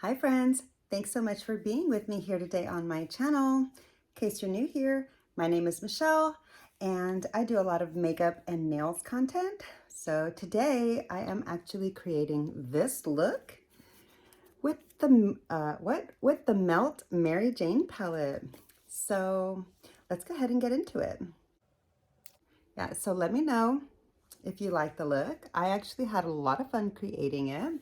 Hi friends, thanks so much for being with me here today on my channel. In case you're new here, my name is Michelle and I do a lot of makeup and nails content. So today I am actually creating this look with the Melt Mary Jane palette. So let's go ahead and get into it. Yeah, so let me know if you like the look. I actually had a lot of fun creating it.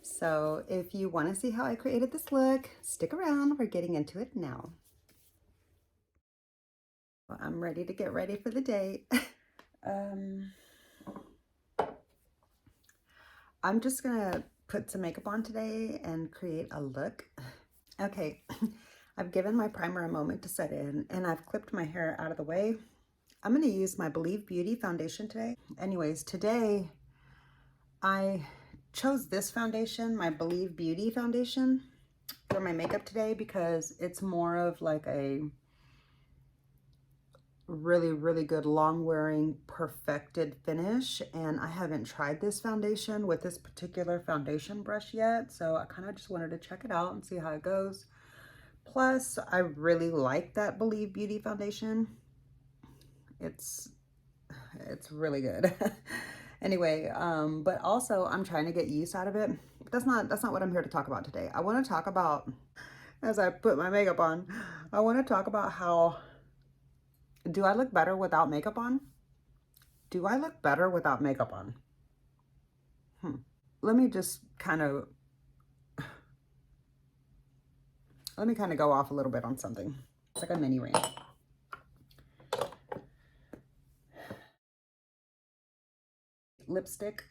So if you want to see how I created this look, stick around. We're getting into it now. Well, I'm ready to get ready for the day. I'm just gonna put some makeup on today and create a look. Okay, I've given my primer a moment to set in and I've clipped my hair out of the way. I'm gonna use my Believe Beauty foundation today. Anyways, today I chose this foundation, my Believe Beauty foundation, for my makeup today because it's more of like a really good long wearing perfected finish, and I haven't tried this foundation with this particular foundation brush yet, so I kind of just wanted to check it out and see how it goes. Plus I really like that Believe Beauty foundation. It's really good. Anyway, but also I'm trying to get use out of it. That's not what I'm here to talk about today. I want to talk about, as I put my makeup on, I want to talk about how, do I look better without makeup on? Do I look better without makeup on? Let me just kind of, go off a little bit on something. It's like a mini rant. Lipstick.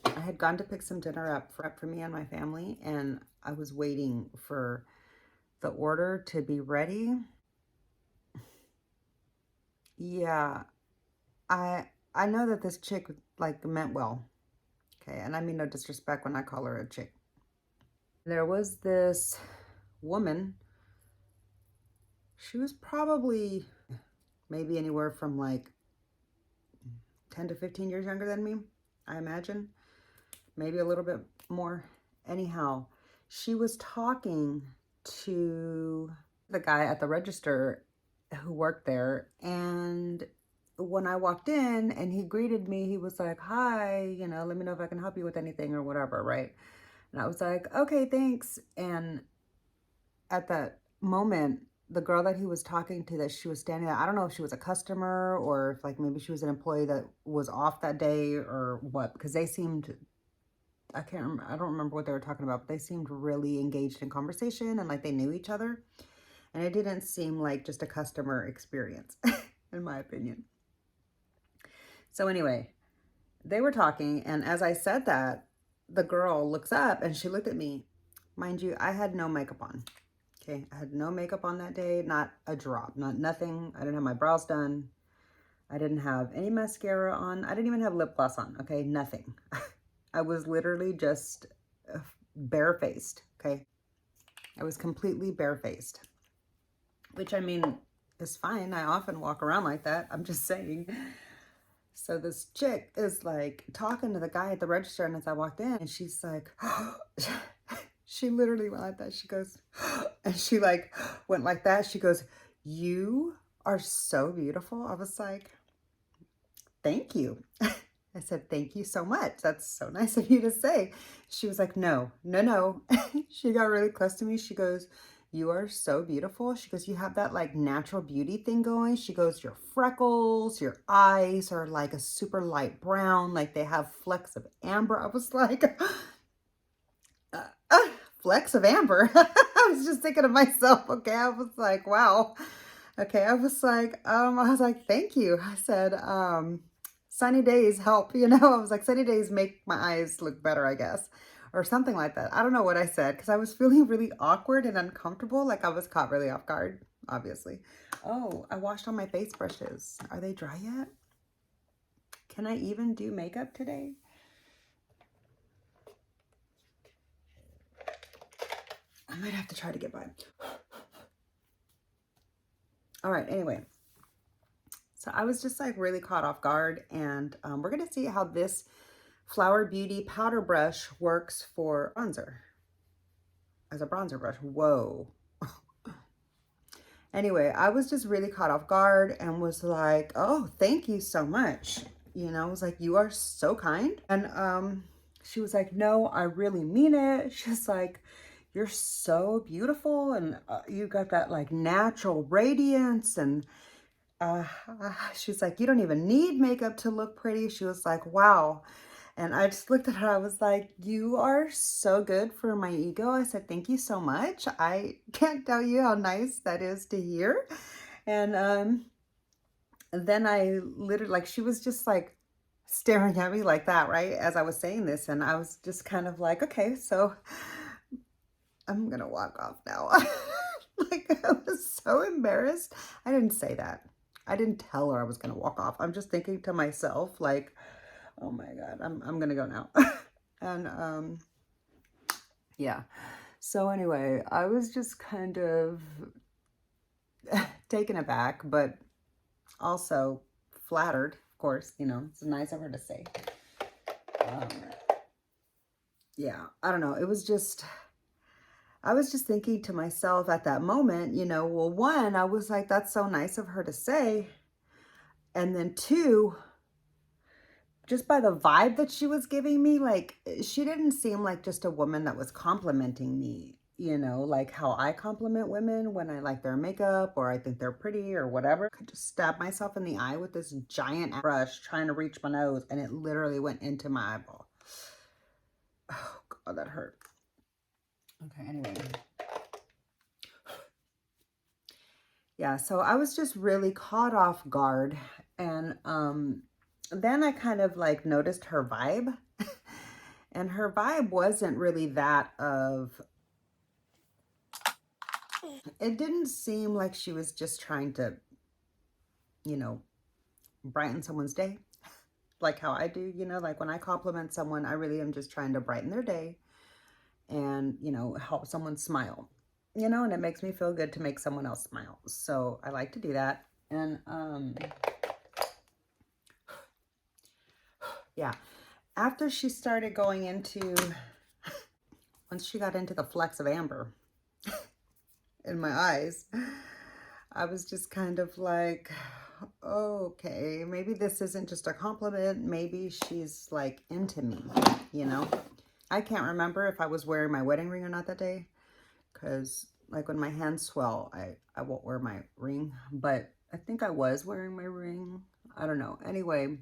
I had gone to pick some dinner up for me and my family, and I was waiting for the order to be ready. Yeah, I know that this chick like meant well. Okay, and I mean no disrespect when I call her a chick. There was this woman. She was probably maybe anywhere from like 10 to 15 years younger than me, I imagine. Maybe a little bit more. Anyhow, she was talking to the guy at the register who worked there, and when I walked in and he greeted me, he was like, "Hi, you know, let me know if I can help you with anything or whatever," right? And I was like, "Okay, thanks." And at that moment, the girl that he was talking to, that she was standing there, I don't know if she was a customer or if like maybe she was an employee that was off that day or what, because they seemed, I can't remember, I don't remember what they were talking about, but they seemed really engaged in conversation and like they knew each other. And it didn't seem like just a customer experience, in my opinion. So anyway, they were talking, and as I said that, the girl looks up and she looked at me. Mind you, I had no makeup on. Okay, I had no makeup on that day, not a drop, nothing. I didn't have my brows done. I didn't have any mascara on. I didn't even have lip gloss on, okay? Nothing. I was literally just barefaced, okay? I was completely barefaced, which I mean is fine. I often walk around like that. I'm just saying. So this chick is like talking to the guy at the register, and as I walked in, and she's like, she literally went like that. She goes, and she like went like that. She goes, "You are so beautiful." I was like, "Thank you." I said, "Thank you so much. That's so nice of you to say." She was like, "No, no, no." She got really close to me. She goes, "You are so beautiful." She goes, "You have that like natural beauty thing going." She goes, "Your freckles, your eyes are like a super light brown, like they have flecks of amber." I was like, flecks of amber. I was just thinking of myself. Okay. I was like, wow. Okay. I was like, "Thank you." I said, sunny days help, you know. I was like, sunny days make my eyes look better, I guess, or something like that. I don't know what I said because I was feeling really awkward and uncomfortable. Like I was caught really off guard, obviously. Oh, I washed all my face brushes. Are they dry yet? Can I even do makeup today? I might have to try to get by. All right, anyway. So I was just like really caught off guard, and we're going to see how this Flower Beauty powder brush works for bronzer. as a bronzer brush. Whoa. Anyway, I was just really caught off guard and was like, oh, thank you so much. You know, I was like, you are so kind. And she was like, no, I really mean it. She's like, you're so beautiful, and you got that like natural radiance, and she's like, you don't even need makeup to look pretty. She was like, wow. And I just looked at her. I was like, you are so good for my ego. I said, thank you so much. I can't tell you how nice that is to hear. And then I literally, like, she was just like staring at me like that, right? As I was saying this. And I was just kind of like, okay, so I'm going to walk off now. Like, I was so embarrassed. I didn't say that. I didn't tell her I was going to walk off. I'm just thinking to myself, like, oh my God, I'm going to go now. And, yeah. So anyway, I was just kind of taken aback, but also flattered, of course. You know, it's nice of her to say. Um, yeah, I don't know. It was just, I was just thinking to myself at that moment, you know, well, one, I was like, that's so nice of her to say. And then two, just by the vibe that she was giving me, like, she didn't seem like just a woman that was complimenting me, you know, like how I compliment women when I like their makeup or I think they're pretty or whatever. I could just stab myself in the eye with this giant brush trying to reach my nose, and it literally went into my eyeball. Oh, God, that hurt. Okay, anyway. Yeah, so I was just really caught off guard. And then I kind of like noticed her vibe. And her vibe wasn't really that of, it didn't seem like she was just trying to, you know, brighten someone's day. Like how I do, you know, like when I compliment someone, I really am just trying to brighten their day and, you know, help someone smile, you know, and it makes me feel good to make someone else smile. So I like to do that. And, yeah, after she started going into, once she got into the flecks of amber in my eyes, I was just kind of like, okay, maybe this isn't just a compliment. Maybe she's like into me, you know? I can't remember if I was wearing my wedding ring or not that day, because like when my hands swell, I won't wear my ring, but I think I was wearing my ring. I don't know. Anyway,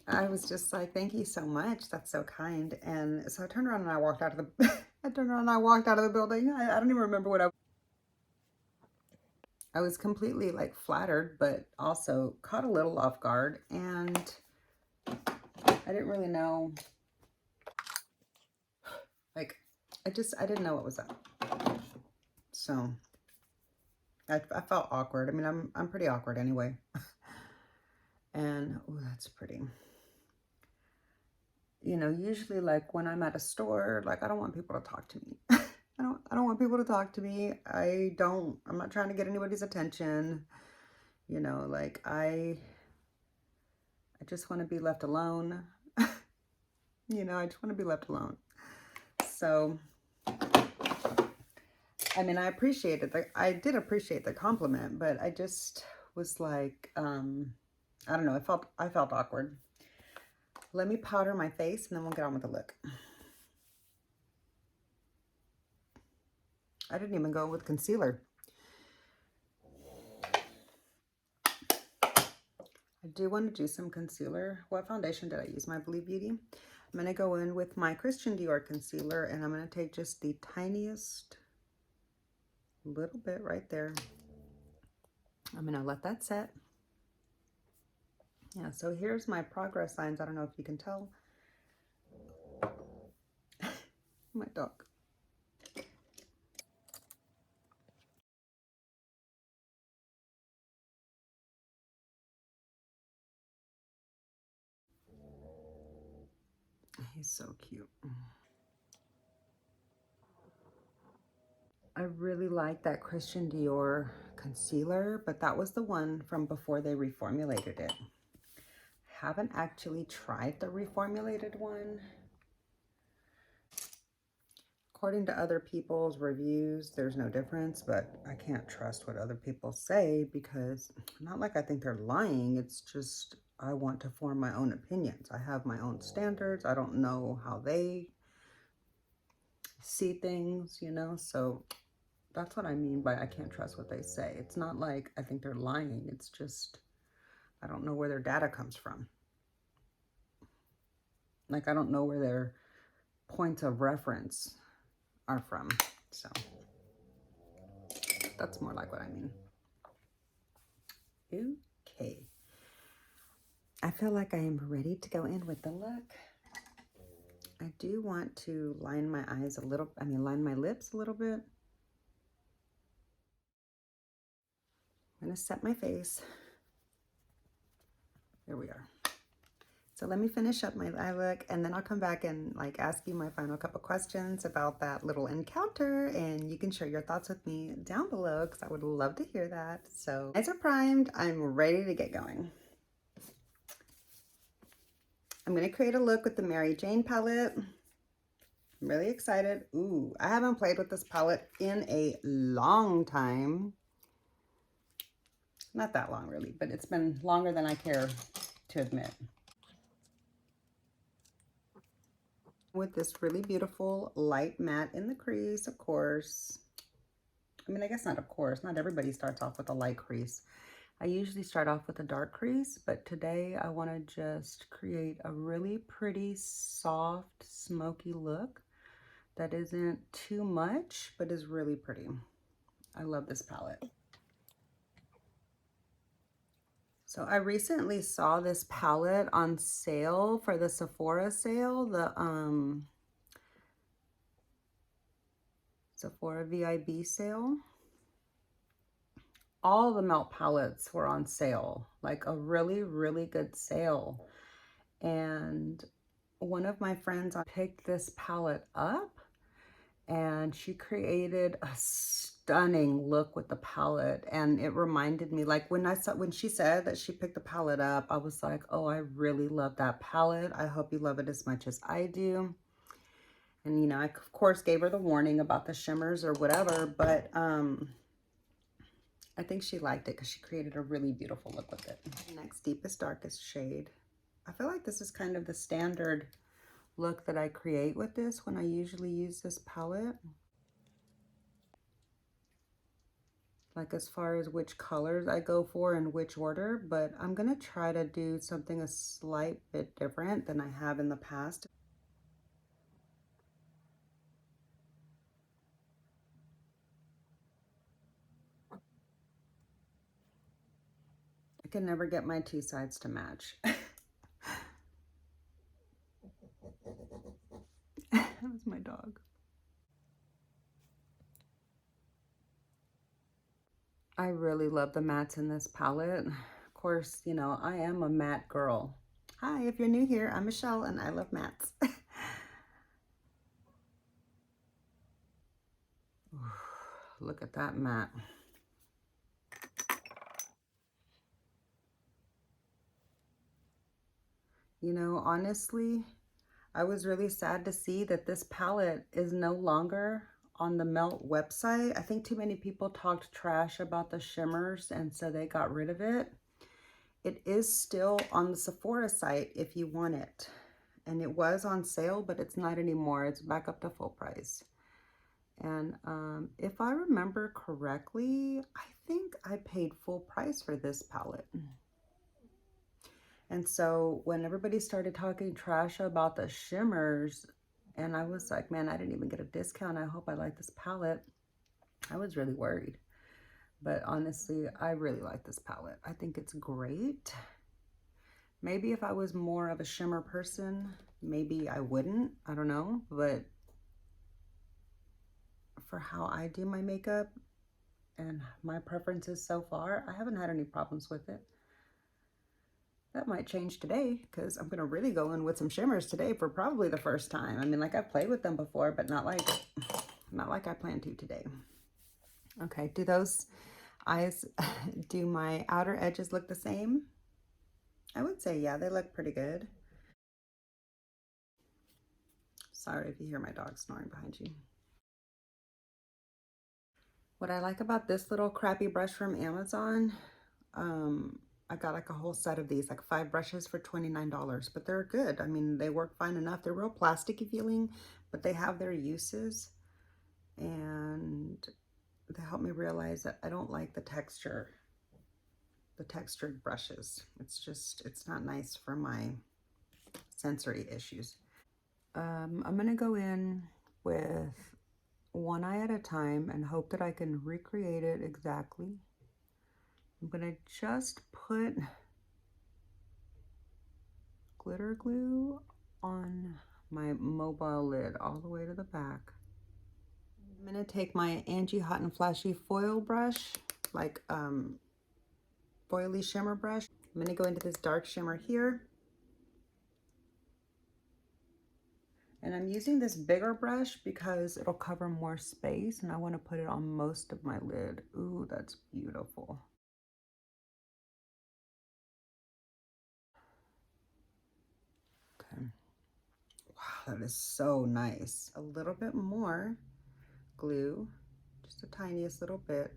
I was just like, thank you so much. That's so kind. And so I turned around and I walked out of the, I turned around and I walked out of the building. I don't even remember what I was completely like flattered, but also caught a little off guard. And I didn't really know, like, I didn't know what was up. So I felt awkward. I mean, I'm pretty awkward anyway. And, oh, that's pretty. You know, usually like when I'm at a store, like I don't want people to talk to me. I don't want people to talk to me. I'm not trying to get anybody's attention. You know, like I just want to be left alone. You know, I just want to be left alone. So, I mean, I did appreciate the compliment, but I just was like, I don't know. I felt awkward. Let me powder my face and then we'll get on with the look. I didn't even go with concealer. I do want to do some concealer. What foundation did I use? My Believe Beauty. I'm going to go in with my Christian Dior concealer, and I'm going to take just the tiniest little bit right there. I'm going to let that set. Yeah, so here's my progress signs. I don't know if you can tell. My dog. He's so cute. I really like that Christian Dior concealer, but that was the one from before they reformulated it. Haven't actually tried the reformulated one. according to other people's reviews, there's no difference, but I can't trust what other people say because not like I think they're lying. It's just I want to form my own opinions. I have my own standards. I don't know how they see things, you know? So that's what I mean by I can't trust what they say. It's not like I think they're lying. It's just I don't know where their data comes from. Like I don't know where their points of reference are from. So that's more like what I mean. Okay. I feel like I am ready to go in with the look. I do want to line my eyes a little, line my lips a little bit. I'm gonna set my face. There we are. So let me finish up my eye look and then I'll come back and like ask you my final couple questions about that little encounter, and you can share your thoughts with me down below because I would love to hear that. So eyes are primed, I'm ready to get going. I'm gonna create a look with the Mary Jane palette. I'm really excited. Ooh, I haven't played with this palette in a long time. Not that long really, but it's been longer than I care to admit. With this really beautiful light matte in the crease, of course. I guess not of course, not everybody starts off with a light crease. I usually start off with a dark crease, but today I want to just create a really pretty, soft, smoky look that isn't too much, but is really pretty. I love this palette. So I recently saw this palette on sale for the Sephora sale, the Sephora VIB sale. All the melt palettes were on sale, like a really, really good sale. And one of my friends picked this palette up and she created a stunning look with the palette, and it reminded me, like when she said that she picked the palette up, I was like, oh, I really love that palette. I hope you love it as much as I do. And you know, I of course gave her the warning about the shimmers or whatever, but I think she liked it because she created a really beautiful look with it. Next, deepest darkest shade. I feel like this is kind of the standard look that I create with this when I usually use this palette. Like as far as which colors I go for in which order, but I'm gonna try to do something a slight bit different than I have in the past. I can never get my two sides to match. That was my dog. I really love the mattes in this palette. Of course, you know, I am a matte girl. Hi, if you're new here, I'm Michelle and I love mattes. Look at that matte. You know, honestly, I was really sad to see that this palette is no longer on the Melt website. I think too many people talked trash about the shimmers and so they got rid of it. It is still on the Sephora site if you want it. And it was on sale, but it's not anymore. It's back up to full price. And if I remember correctly, I think I paid full price for this palette. And so when everybody started talking trash about the shimmers, and I was like, man, I didn't even get a discount. I hope I like this palette. I was really worried. But honestly, I really like this palette. I think it's great. Maybe if I was more of a shimmer person, maybe I wouldn't. I don't know. But for how I do my makeup and my preferences so far, I haven't had any problems with it. That might change today because I'm going to really go in with some shimmers today for probably the first time. I mean, like I've played with them before, but not like I plan to today. Okay, do those eyes, do my outer edges look the same? I would say, yeah, they look pretty good. Sorry if you hear my dog snoring behind you. What I like about this little crappy brush from Amazon, I got like a whole set of these, like 5 brushes for $29, but they're good. I mean, they work fine enough. They're real plasticky feeling, but they have their uses, and they help me realize that I don't like the textured brushes. It's not nice for my sensory issues. I'm gonna go in with one eye at a time and hope that I can recreate it exactly. I'm gonna just put glitter glue on my mobile lid all the way to the back. I'm gonna take my Angie Hot and Flashy foil brush, like foily shimmer brush. I'm gonna go into this dark shimmer here. And I'm using this bigger brush because it'll cover more space, and I want to put it on most of my lid. Ooh, that's beautiful. Okay. Wow, that is so nice. A little bit more glue, just the tiniest little bit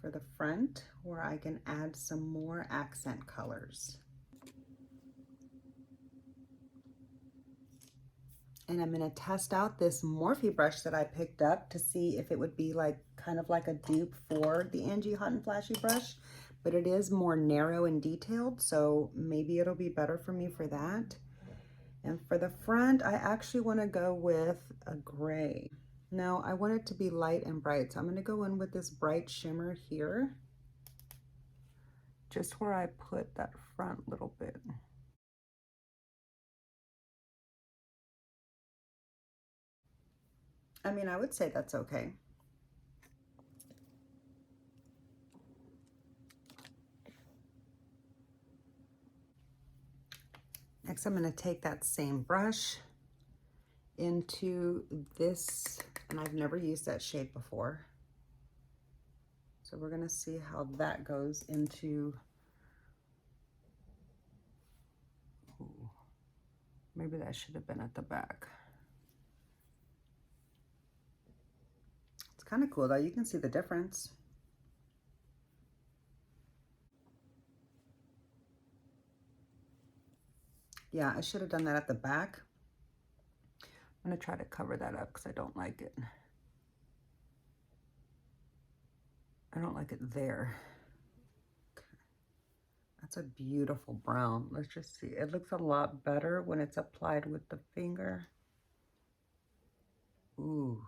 for the front, where I can add some more accent colors. And I'm gonna test out this Morphe brush that I picked up to see if it would be like kind of like a dupe for the Angie Hot and Flashy brush, but it is more narrow and detailed, so maybe it'll be better for me for that. And for the front, I actually wanna go with a gray. No, I want it to be light and bright, so I'm gonna go in with this bright shimmer here, just where I put that front little bit. I mean, I would say that's okay. Next, I'm going to take that same brush into this, and I've never used that shade before. So we're going to see how that goes into, ooh, maybe that should have been at the back. It's kind of cool though, you can see the difference. Yeah, I should have done that at the back. I'm going to try to cover that up because I don't like it. I don't like it there. Okay. That's a beautiful brown. Let's just see. It looks a lot better when it's applied with the finger. Ooh,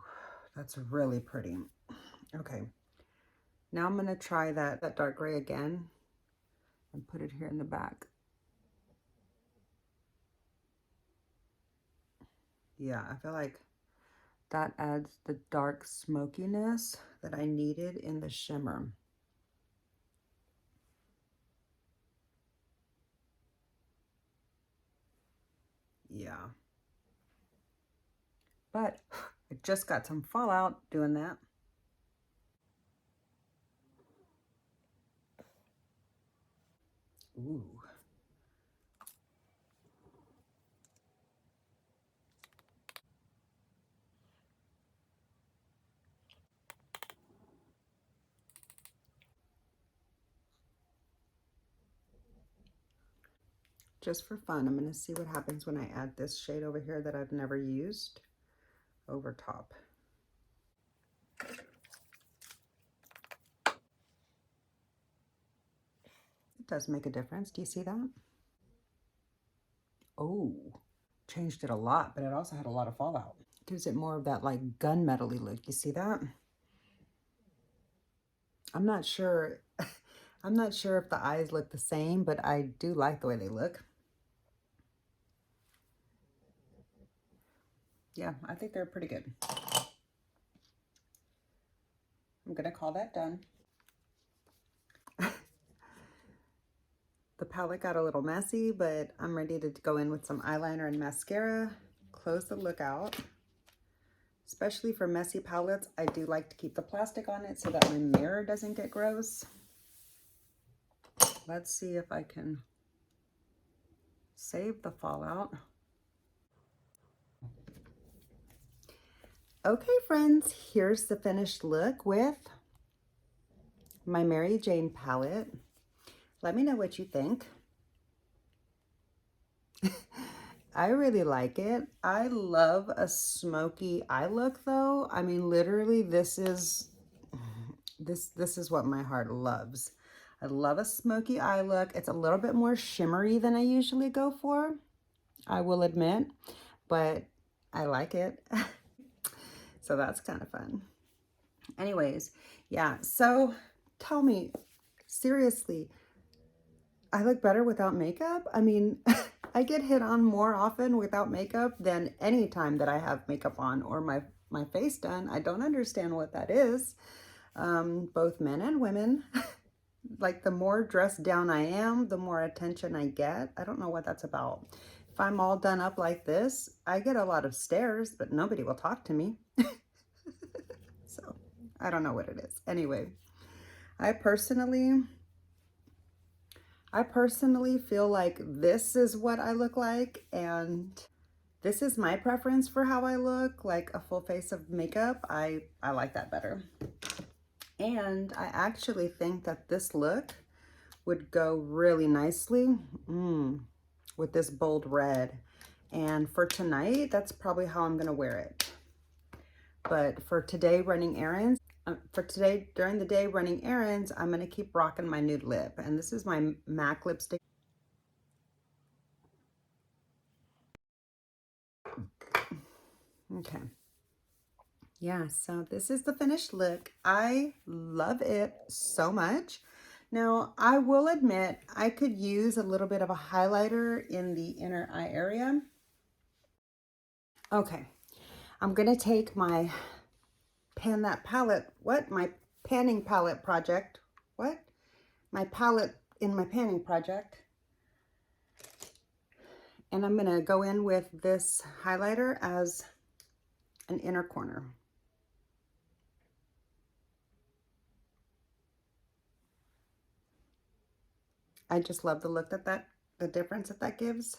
that's really pretty. Okay. Now I'm going to try that dark gray again and put it here in the back. Yeah, I feel like that adds the dark smokiness that I needed in the shimmer. Yeah. But I just got some fallout doing that. Ooh. Just for fun, I'm going to see what happens when I add this shade over here that I've never used over top. It does make a difference. Do you see that? Oh, changed it a lot, but it also had a lot of fallout. Gives it more of that like gunmetal-y look. You see that? I'm not sure. I'm not sure if the eyes look the same, but I do like the way they look. Yeah, I think they're pretty good. I'm gonna call that done. The palette got a little messy, but I'm ready to go in with some eyeliner and mascara. Close the look out. Especially for messy palettes, I do like to keep the plastic on it so that my mirror doesn't get gross. Let's see if I can save the fallout. Okay, friends, here's the finished look with my Mary Jane palette. Let me know what you think. I really like it. I love a smoky eye look though. I mean, literally this is what my heart loves. I love a smoky eye look. It's a little bit more shimmery than I usually go for, I will admit, but I like it. So that's kind of fun. Anyways, yeah, so tell me, seriously, I look better without makeup? I mean, I get hit on more often without makeup than any time that I have makeup on or my face done. I don't understand what that is. Both men and women. Like the more dressed down I am, the more attention I get. I don't know what that's about. If I'm all done up like this, I get a lot of stares, but nobody will talk to me. So I don't know what it is. Anyway, I personally feel like this is what I look like, and this is my preference for how I look, like a full face of makeup. I like that better. And I actually think that this look would go really nicely with this bold red. And for tonight, that's probably how I'm gonna wear it. But for today running errands, during the day running errands, I'm gonna keep rocking my nude lip. And this is my MAC lipstick. Okay. Yeah, so this is the finished look. I love it so much. Now, I will admit I could use a little bit of a highlighter in the inner eye area. Okay, I'm gonna take my my panning palette project. What? My palette in my panning project. And I'm gonna go in with this highlighter as an inner corner. I just love the look the difference that gives.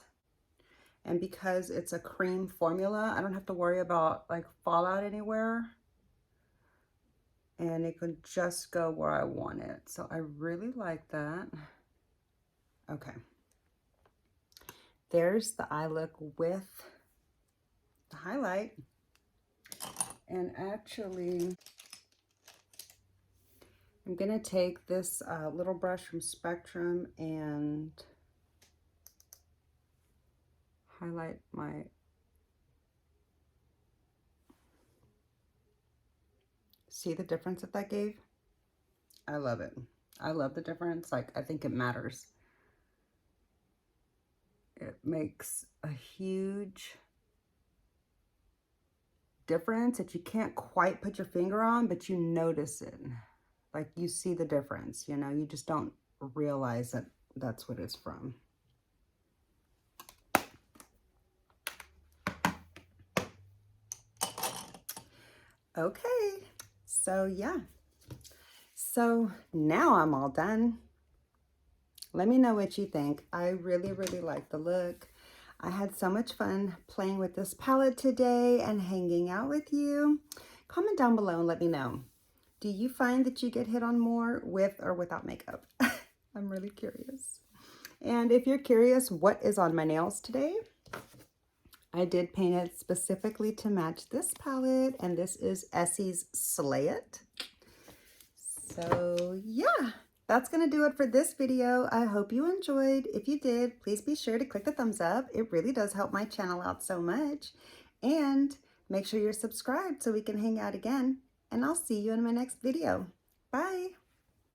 And because it's a cream formula, I don't have to worry about like fallout anywhere. And it could just go where I want it. So I really like that. Okay. There's the eye look with the highlight. And actually, I'm gonna take this little brush from Spectrum and highlight my see the difference that gave? I love it. I love the difference. Like, I think it matters. It makes a huge difference that you can't quite put your finger on, but you notice it. Like, you see the difference, you know, you just don't realize that that's what it's from. Okay, so yeah. So now I'm all done. Let me know what you think. I really, really like the look. I had so much fun playing with this palette today and hanging out with you. Comment down below and let me know. Do you find that you get hit on more with or without makeup? I'm really curious. And if you're curious what is on my nails today, I did paint it specifically to match this palette, and this is Essie's Slay It. So yeah, that's gonna do it for this video. I hope you enjoyed. If you did, please be sure to click the thumbs up. It really does help my channel out so much. And make sure you're subscribed so we can hang out again. And I'll see you in my next video. Bye.